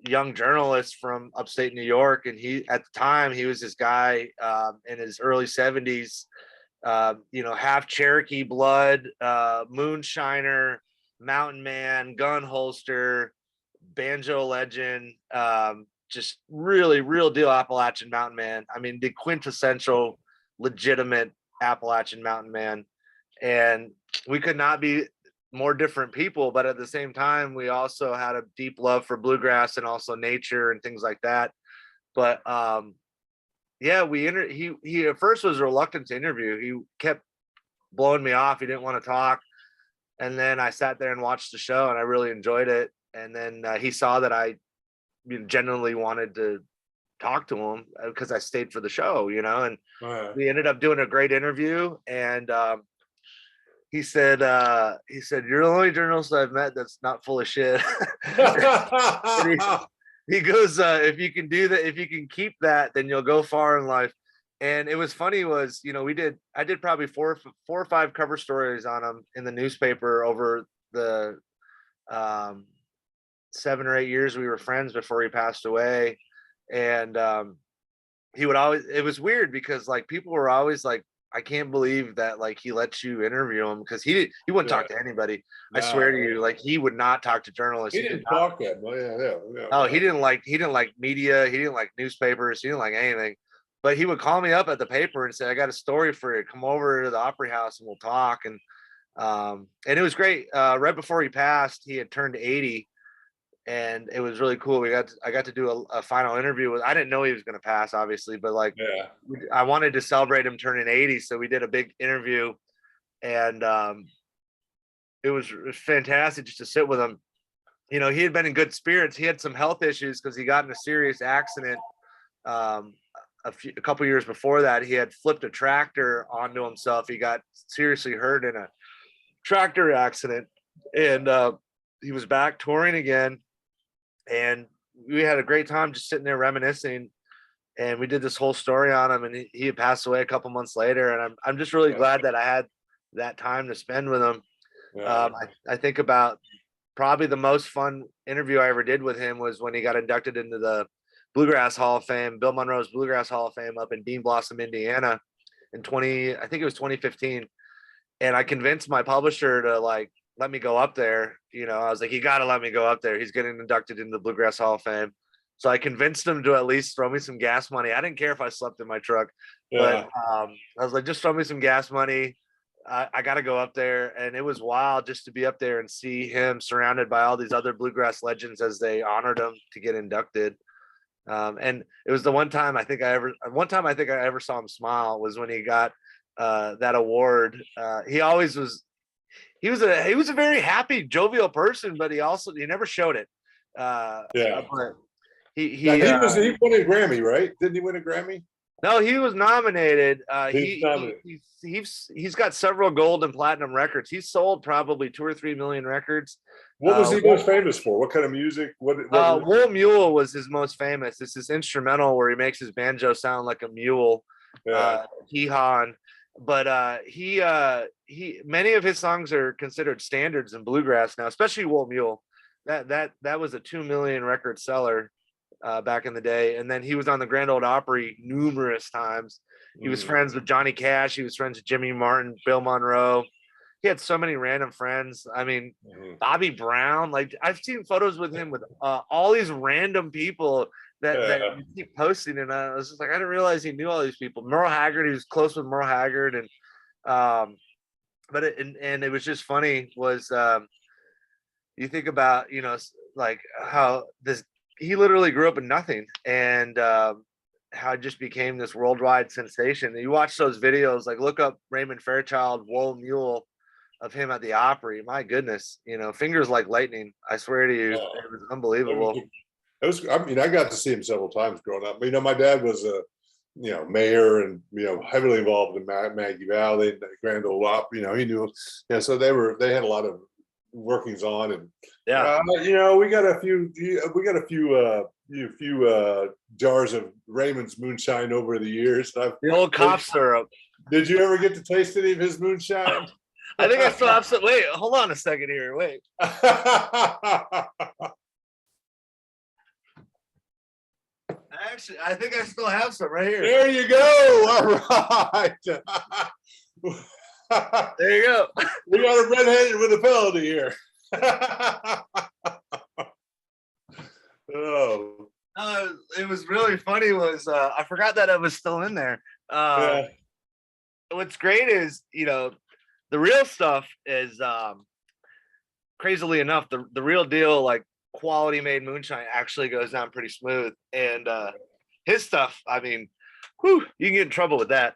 young journalist from upstate New York. And at the time, he was this guy in his early 70s, you know, half Cherokee blood, moonshiner, mountain man, gun holster, banjo legend, just really real deal Appalachian mountain man. I mean, the quintessential legitimate Appalachian mountain man. And we could not be more different people, but at the same time, we also had a deep love for bluegrass and also nature and things like that. But yeah, he at first was reluctant to interview. He kept blowing me off. He didn't want to talk. And then I sat there and watched the show, and I really enjoyed it. And then he saw that I genuinely wanted to talk to him because I stayed for the show, you know, and we ended up doing a great interview. And he said, "You're the only journalist I've met that's not full of shit." He goes, "If you can do that, if you can keep that, then you'll go far in life." And it was funny was, you know, I did probably four or five cover stories on him in the newspaper over the 7 or 8 years we were friends before he passed away. And he would always, it was weird because like people were always like, I can't believe that like he lets you interview him, because he wouldn't talk to anybody. I swear to you, like he would not talk to journalists. He didn't talk that much. Yeah. Oh, he didn't like media. He didn't like newspapers. He didn't like anything. But he would call me up at the paper and say, "I got a story for you. Come over to the Opry House and we'll talk." And it was great. Right before he passed, he had turned 80, and it was really cool. I got to do a final interview with. I didn't know he was going to pass, obviously, but like, I wanted to celebrate him turning 80, so we did a big interview, and it was fantastic just to sit with him. You know, he had been in good spirits. He had some health issues because he got in a serious accident. A couple years before that, he had flipped a tractor onto himself. He got seriously hurt in a tractor accident, and he was back touring again. And we had a great time just sitting there reminiscing. And we did this whole story on him, and he had passed away a couple months later. And I'm just really glad that I had that time to spend with him. I think about probably the most fun interview I ever did with him was when he got inducted into the Bluegrass Hall of Fame, Bill Monroe's Bluegrass Hall of Fame up in Bean Blossom, Indiana in 2015. And I convinced my publisher to like, let me go up there. You know, I was like, you got to let me go up there. He's getting inducted into the Bluegrass Hall of Fame. So I convinced him to at least throw me some gas money. I didn't care if I slept in my truck, but I was like, just throw me some gas money. I got to go up there. And it was wild just to be up there and see him surrounded by all these other bluegrass legends as they honored him to get inducted. And it was the one time I think I ever saw him smile was when he got that award. He was a very happy, jovial person, but he never showed it. But he won a Grammy, right? Didn't he win a Grammy? No, he was nominated. Nominated. He's got several gold and platinum records. He's sold probably 2 or 3 million records. What was he most famous for? What kind of music? Wool Mule was his most famous. It's this instrumental where he makes his banjo sound like a mule. Hee-haw. But he many of his songs are considered standards in bluegrass now, especially Wool Mule. That was a 2 million record seller back in the day. And then he was on the Grand Ole Opry numerous times. He was friends with Johnny Cash. He was friends with Jimmy Martin, Bill Monroe. He had so many random friends. I mean, Bobby Brown. Like I've seen photos with him with all these random people that you keep posting, and I was just like, I didn't realize he knew all these people. Merle Haggard, he was close with Merle Haggard, and but it was just funny. Was you think about, you know, like how he literally grew up in nothing, and how it just became this worldwide sensation. You watch those videos, like look up Raymond Fairchild, Wool Mule, of him at the Opry. My goodness, you know, fingers like lightning. I swear to you, it was unbelievable. I got to see him several times growing up. You know, my dad was a, you know, mayor and, you know, heavily involved in Maggie Valley, Grand Ole Opry. You know, he knew, so they had a lot of workings on, and Yeah. we got a few jars of Raymond's moonshine over the years. The old cough syrup. Did you ever get to taste any of his moonshine? I think I still have some. Wait, hold on a second here. Wait. Actually, I think I still have some right here. There you go. All right. There you go. We got a redheaded with a penalty here. Oh. It was really funny. Was I forgot that it was still in there. Yeah. What's great is, the real stuff is crazily enough, the real deal, like quality made moonshine actually goes down pretty smooth. And his stuff, I mean, you can get in trouble with that.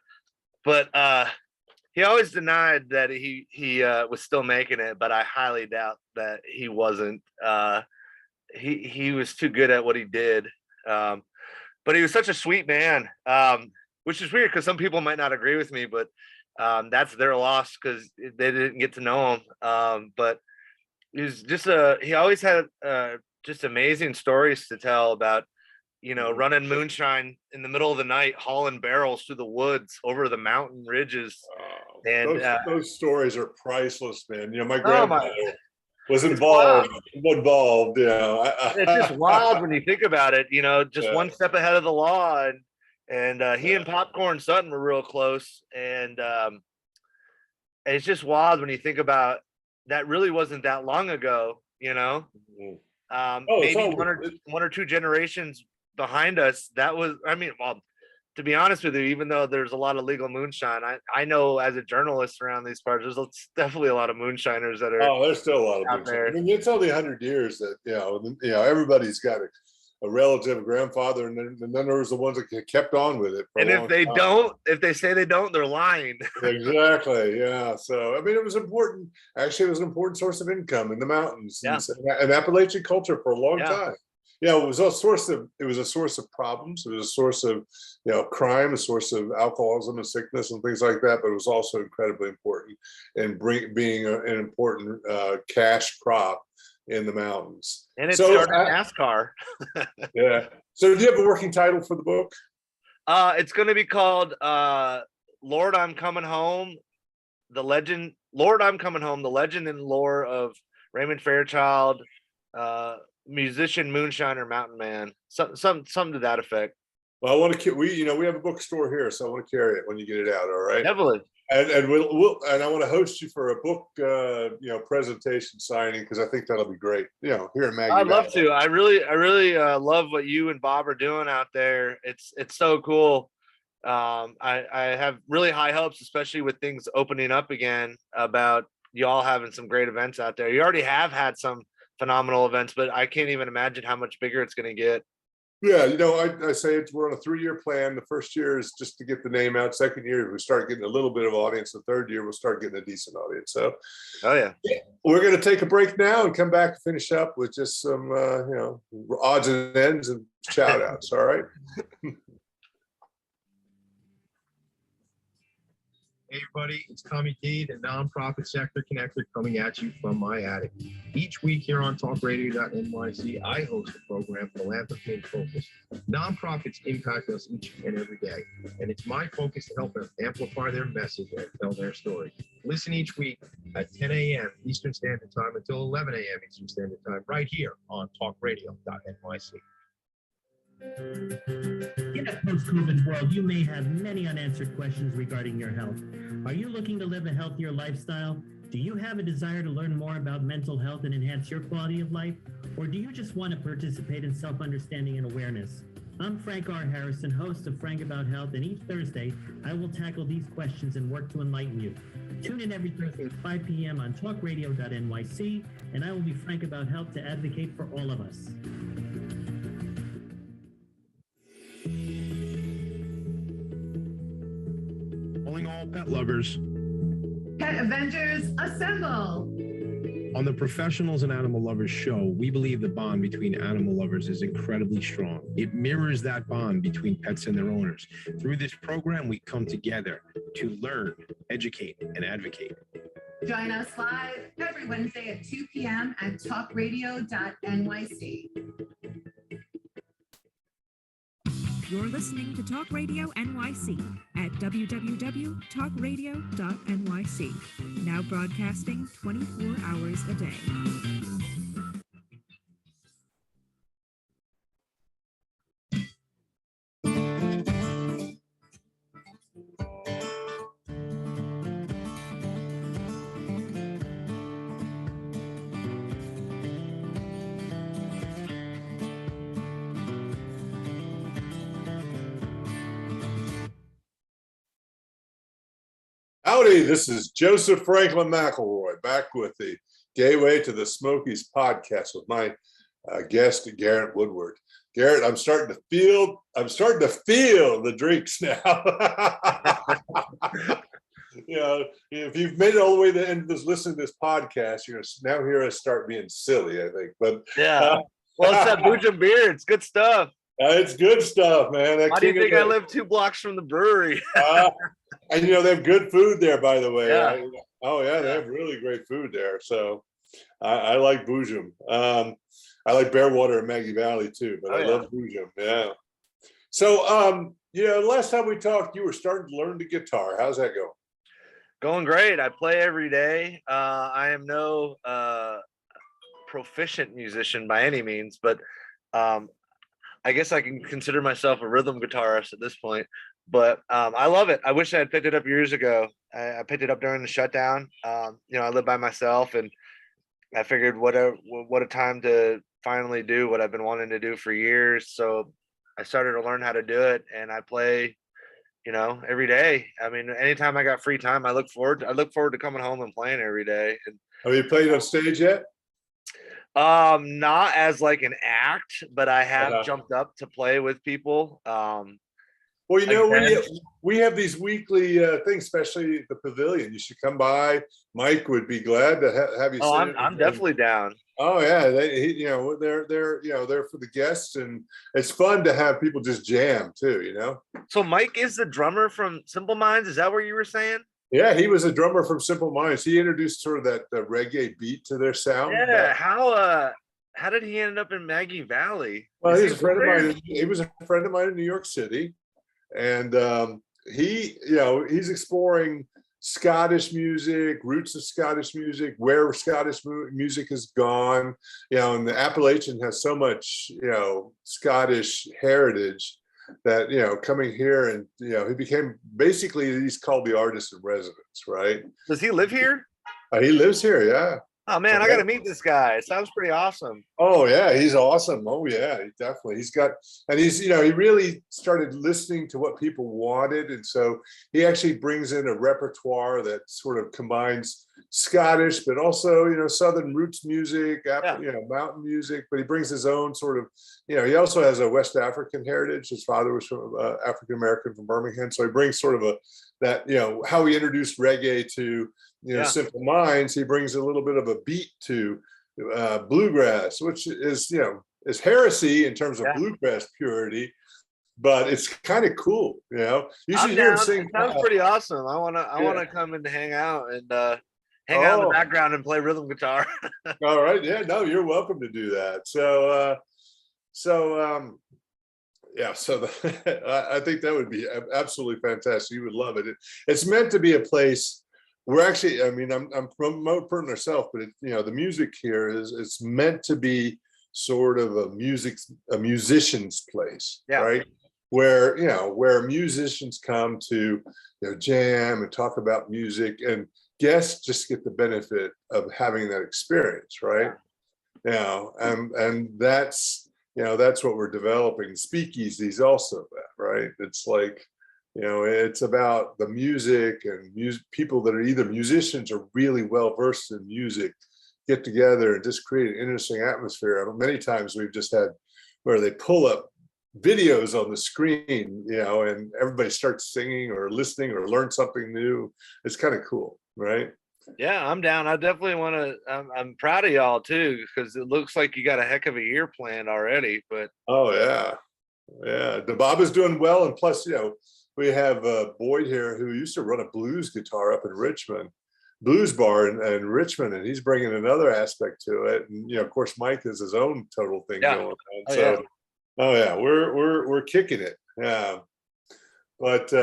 But he always denied that he was still making it, but I highly doubt that he wasn't. He was too good at what he did. But he was such a sweet man, which is weird because some people might not agree with me, but that's their loss because they didn't get to know him. But he was he always had just amazing stories to tell about, running moonshine in the middle of the night, hauling barrels through the woods over the mountain ridges. And those stories are priceless, man. My grandmother was involved. It's just wild when you think about it. Just one step ahead of the law, and he and Popcorn Sutton were real close, and it's just wild when you think about that. Really wasn't that long ago, maybe one or two generations behind us. That was, to be honest with you, even though there's a lot of legal moonshine, I know as a journalist around these parts, there's definitely a lot of moonshiners that are. Oh, there's still a lot of out there. I mean, it's only 100 years that everybody's got a relative, a grandfather, and then there was the ones that kept on with it. And if they say they don't, they're lying. Exactly. Yeah. So it was important. Actually, it was an important source of income in the mountains and Appalachian culture for a long time. It was a source of problems. It was a source of crime, a source of alcoholism and sickness and things like that. But it was also incredibly important in being an important cash crop in the mountains. And it started NASCAR. Yeah. So do you have a working title for the book? It's going to be called Lord, I'm Coming Home, the legend and lore of Raymond Fairchild, musician, moonshiner, mountain man, something to that effect. Well, I want to we have a bookstore here, so I want to carry it when you get it out. All right. Definitely. And I want to host you for a book, presentation signing, because I think that'll be great. Here in Maggie. I'd love to. I really love what you and Bob are doing out there. It's so cool. I have really high hopes, especially with things opening up again, about y'all having some great events out there. You already have had some phenomenal events, but I can't even imagine how much bigger it's going to get. Yeah, I say we're on a 3-year plan. The first year is just to get the name out. Second year, we start getting a little bit of audience. The third year, we'll start getting a decent audience. So, we're going to take a break now and come back and finish up with just some, odds and ends and shout outs. All right. Hey everybody, it's Tommy D, the nonprofit sector connector, coming at you from my attic. Each week here on talkradio.nyc, I host a program, Philanthropy in Focus. Nonprofits impact us each and every day, and it's my focus to help them amplify their message and tell their story. Listen each week at 10 a.m. Eastern Standard Time until 11 a.m. Eastern Standard Time, right here on talkradio.nyc. In a post-COVID world, you may have many unanswered questions regarding your health. Are you looking to live a healthier lifestyle? Do you have a desire to learn more about mental health and enhance your quality of life? Or do you just want to participate in self-understanding and awareness? I'm Frank R. Harrison, host of Frank About Health, and each Thursday, I will tackle these questions and work to enlighten you. Tune in every Thursday at 5 p.m. on talkradio.nyc, and I will be frank about health to advocate for all of us. All pet lovers. Pet Avengers, assemble! On the Professionals and Animal Lovers show, we believe the bond between animal lovers is incredibly strong. It mirrors that bond between pets and their owners. Through this program, we come together to learn, educate, and advocate. Join us live every every Wednesday at 2 p.m. at talkradio.nyc. You're listening to Talk Radio NYC at www.talkradio.nyc. Now broadcasting 24 hours a day. Howdy, this is Joseph Franklin McElroy back with the Gateway to the Smokies podcast with my guest, Garret Woodward. Garret, I'm starting to feel the drinks now. You know, if you've made it all the way to the end of this, listen to this podcast, you're going to now hear us start being silly, I think. But yeah, well, it's that Boojum beer. It's good stuff. It's good stuff, man. Why do you think I live 2 blocks from the brewery? And you know, they have good food there, by the way. Yeah. They have really great food there. So I like Boojum. I like Bearwater and Maggie Valley too, but I love Boojum. Yeah. So last time we talked, you were starting to learn the guitar. How's that going? Going great. I play every day. I am no proficient musician by any means, but I guess I can consider myself a rhythm guitarist at this point. But I love it. I wish I had picked it up years ago. I picked it up during the shutdown. I live by myself, and I figured what a time to finally do what I've been wanting to do for years. So I started to learn how to do it, and I play, every day. I mean, anytime I got free time, I look forward to coming home and playing every day. And have you played on stage yet? Not as like an act, but I have jumped up to play with people. Well, we have these weekly things, especially at the pavilion. You should come by. Mike would be glad to have you. Oh, I'm definitely down. Oh yeah, they're for the guests, and it's fun to have people just jam too. So Mike is the drummer from Simple Minds. Is that what you were saying? Yeah, he was a drummer from Simple Minds. He introduced sort of that reggae beat to their sound. Yeah, how did he end up in Maggie Valley? Well, he's a friend of mine. He was a friend of mine in New York City. And he's exploring Scottish music, roots of Scottish music, where Scottish music has gone, and the Appalachian has so much, Scottish heritage that, coming here and, he became basically, he's called the artist in residence, right? Does he live here? He lives here, yeah. Oh man, I got to meet this guy. It sounds pretty awesome. Oh yeah, he's awesome. Oh yeah, definitely. He really started listening to what people wanted, and so he actually brings in a repertoire that sort of combines Scottish, but also Southern roots music, mountain music. But he brings his own sort of, he also has a West African heritage. His father was from African American from Birmingham, so he brings sort of how he introduced reggae to. Simple Minds, he brings a little bit of a beat to bluegrass, which is heresy in terms of bluegrass purity, but it's kind of cool. You should hear him sing. It sounds pretty awesome. I wanna come and hang out and hang out in the background and play rhythm guitar. All right, yeah, no, you're welcome to do that. So I think that would be absolutely fantastic. You would love it. It's meant to be a place. We're actually, I'm promoting myself, but the music here it's meant to be sort of a musician's place, right? Where musicians come to, jam and talk about music, and guests just get the benefit of having that experience, right? And that's what we're developing. Speakeasies also that, right? It's like, it's about the music and people that are either musicians or really well versed in music get together and just create an interesting atmosphere. Many times we've just had where they pull up videos on the screen, and everybody starts singing or listening or learn something new. It's kind of cool, right? Yeah, I'm down. I definitely want to. I'm proud of y'all too, because it looks like you got a heck of a year planned already. But oh yeah, the Bob is doing well, and plus, we have Boyd here who used to run a blues guitar up in Richmond, blues bar in Richmond, and he's bringing another aspect to it. And of course, Mike has his own total thing going on. We're kicking it. Yeah, but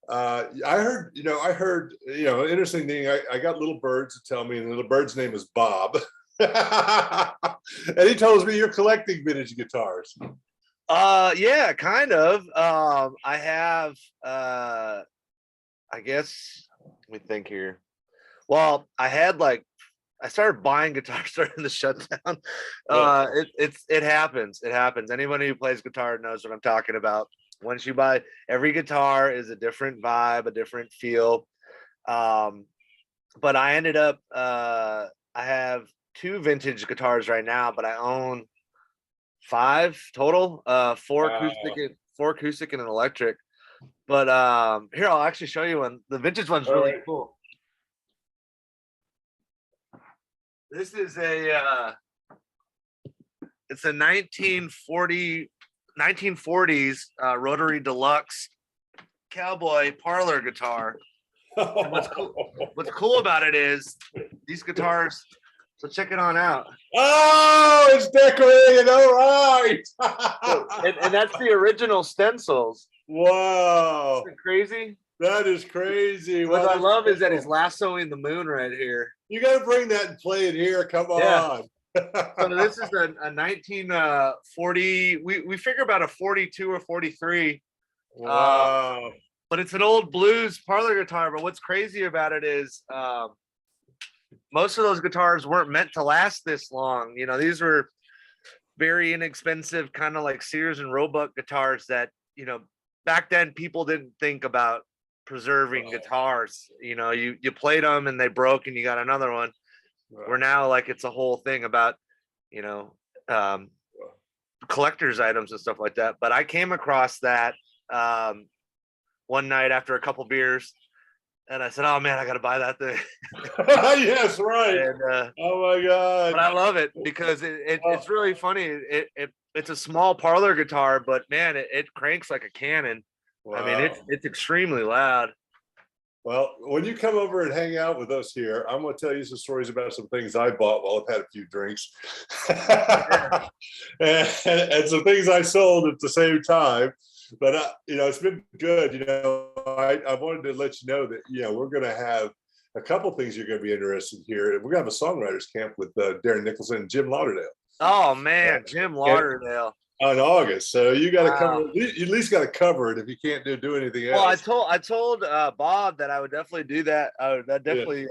I heard interesting thing. I got little birds to tell me, and the little bird's name is Bob, and he tells me you're collecting vintage guitars. Yeah, kind of. I have, I guess, let me think here. Well, I started buying guitars during the shutdown. It happens. It happens. Anybody who plays guitar knows what I'm talking about. Once you buy, every guitar is a different vibe, a different feel. But I ended up, I have 2 vintage guitars right now, but I own 5 total, 4 acoustic and an electric. But here, I'll actually show you one. The vintage one's really cool. This is it's a 1940s rotary deluxe cowboy parlor guitar. And what's cool about it is these guitars. So check it on out. Oh, it's decorated. All right. and that's the original stencils. Wow. Isn't that crazy? That is crazy. What I love is that he's lassoing the moon right here. You got to bring that and play it here. Come on. So this is a 1940. We figure about a 42 or 43. Wow. But it's an old blues parlor guitar. But what's crazy about it is most of those guitars weren't meant to last this long. These were very inexpensive, kind of like Sears and Roebuck guitars that, back then people didn't think about preserving guitars. You played them and they broke and you got another one. Where now, like, it's a whole thing about, collector's items and stuff like that. But I came across that one night after a couple beers, and I said, "Oh man, I got to buy that thing." Yes, right. And, oh my God! But I love it because it's really funny. It's a small parlor guitar, but man, it cranks like a cannon. Wow. I mean, it's extremely loud. Well, when you come over and hang out with us here, I'm going to tell you some stories about some things I bought while I've had a few drinks, and some things I sold at the same time. But it's been good. I wanted to let you know that we're going to have a couple things you're going to be interested in here. We're going to have a songwriters camp with Darren Nicholson and Jim Lauderdale. Oh man, Jim Lauderdale. On August, so you got to cover. You at least got to cover it if you can't do anything else. Well, I told Bob that I would definitely do that. I would definitely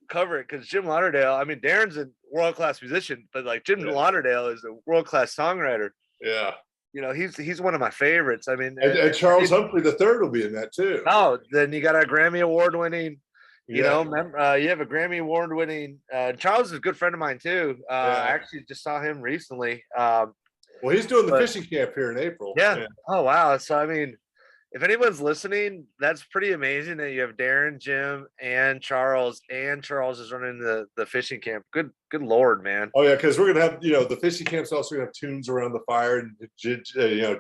cover it because Jim Lauderdale. I mean, Darren's a world-class musician, but like Jim Lauderdale is a world-class songwriter. Yeah, he's one of my favorites. I mean, and Charles Humphrey III will be in that too. Oh, then you got a Grammy Award-winning. You have a Grammy Award-winning. Charles is a good friend of mine too. I actually just saw him recently. Well, he's doing the fishing camp here in April. Yeah. Oh, wow. So, I mean, if anyone's listening, that's pretty amazing that you have Darren, Jim, and Charles is running the fishing camp. Good Lord, man. Oh, yeah, because we're going to have, the fishing camp's also going to have tunes around the fire. And,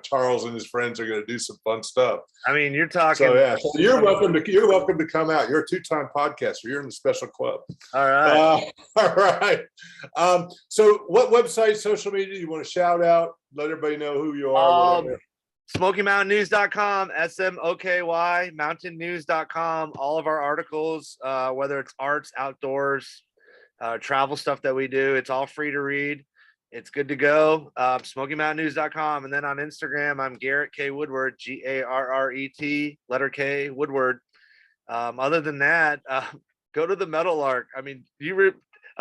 Charles and his friends are going to do some fun stuff. I mean, you're talking. So, yeah, so you're welcome to come out. You're a 2-time podcaster. You're in the special club. All right. All right. So what website, social media you want to shout out? Let everybody know who you are. SmokyMountainNews.com, SMOKY, mountainnews.com. All of our articles, whether it's arts, outdoors, travel stuff that we do, it's all free to read. It's good to go. SmokyMountainNews.com. And then on Instagram, I'm Garret K. Woodward, Garret, letter K, Woodward. Other than that, go to the Meadowlark. I mean, I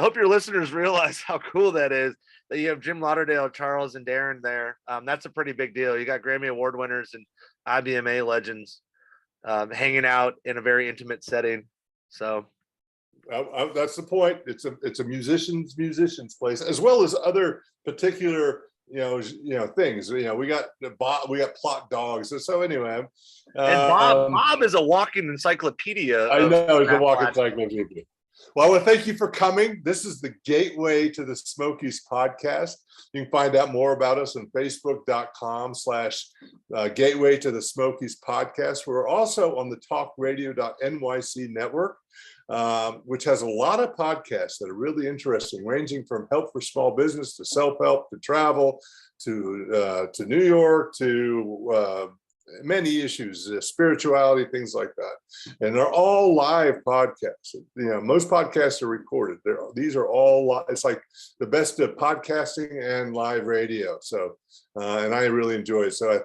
hope your listeners realize how cool that is, that you have Jim Lauderdale, Charles, and Darren there. That's a pretty big deal. You got Grammy Award winners and IBMA legends hanging out in a very intimate setting. So that's the point. It's a musician's place, as well as other particular things. We got plot dogs. So anyway, and Bob is a walking encyclopedia. I know he's a walking encyclopedia. Well, I want to thank you for coming. This is the Gateway to the Smokies podcast. You can find out more about us on facebook.com/Gateway to the Smokies podcast. We're also on the talkradio.nyc network. which has a lot of podcasts that are really interesting, ranging from help for small business to self-help to travel to New York to many issues, spirituality, things like that. And they're all live podcasts. Most podcasts are recorded. These are all it's like the best of podcasting and live radio. So, and I really enjoy it. So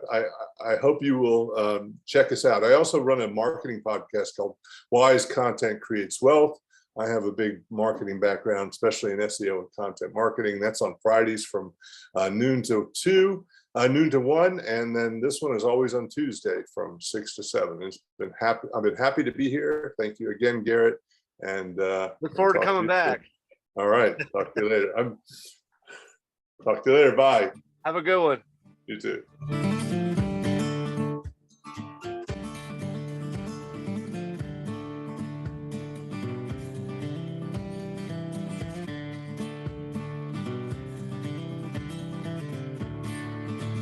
I hope you will check us out. I also run a marketing podcast called Wise Content Creates Wealth. I have a big marketing background, especially in SEO and content marketing. That's on Fridays from noon to 1, and then this one is always on Tuesday from 6 to 7. I've been happy to be here. Thank you again, Garrett, and look forward to coming back. All right, talk to you later. Talk to you later. Bye. Have a good one. You too.